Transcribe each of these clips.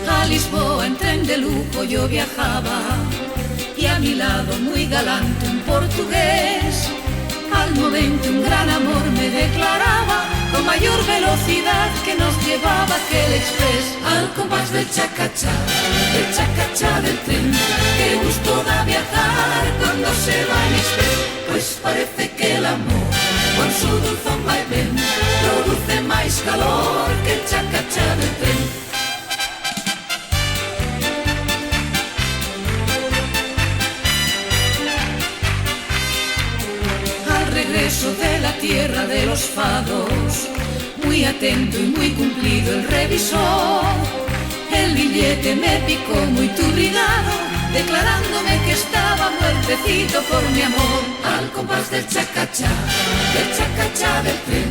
A Lisboa en tren de lujo yo viajaba y a mi lado muy galante un portugués. Al momento un gran amor me declaraba, con mayor velocidad que nos llevaba aquel express. Al compás del chacachá del tren, qué gusto da viajar cuando se va en express. Pues parece que el amor, con su dulzón vaivén, produce más calor que el chacachá del tren. Regreso de la tierra de los fados, muy atento y muy cumplido el revisor. El billete me picó muy turbinado, declarándome que estaba muertecito por mi amor. Al compás del chacachá del tren,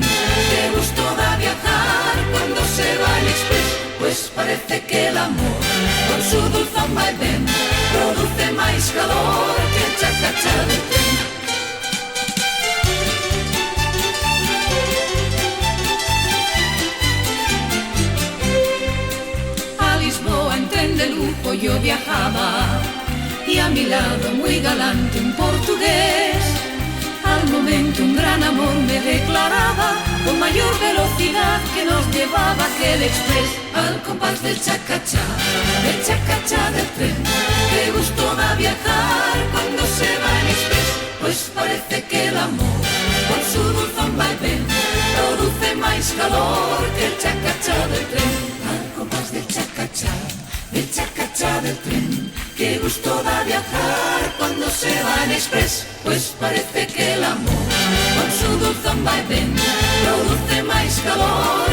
qué gusto da viajar cuando se va el express. Pues parece que el amor, con su dulzón vaivén, produce más calor que el chacachá del tren. De lujo yo viajaba y a mi lado muy galante un portugués. Al momento un gran amor me declaraba, con mayor velocidad que nos llevaba aquel express. Al compás del chacachá del tren, qué gusto da viajar cuando se va en express. Pues parece que el amor, con su dulzón vaivén, produce más calor que el chacachá del tren. Al compás del chacachá del tren, qué gusto da viajar cuando se va en express. Pues parece que el amor, con su dulzón vaivén, produce más calor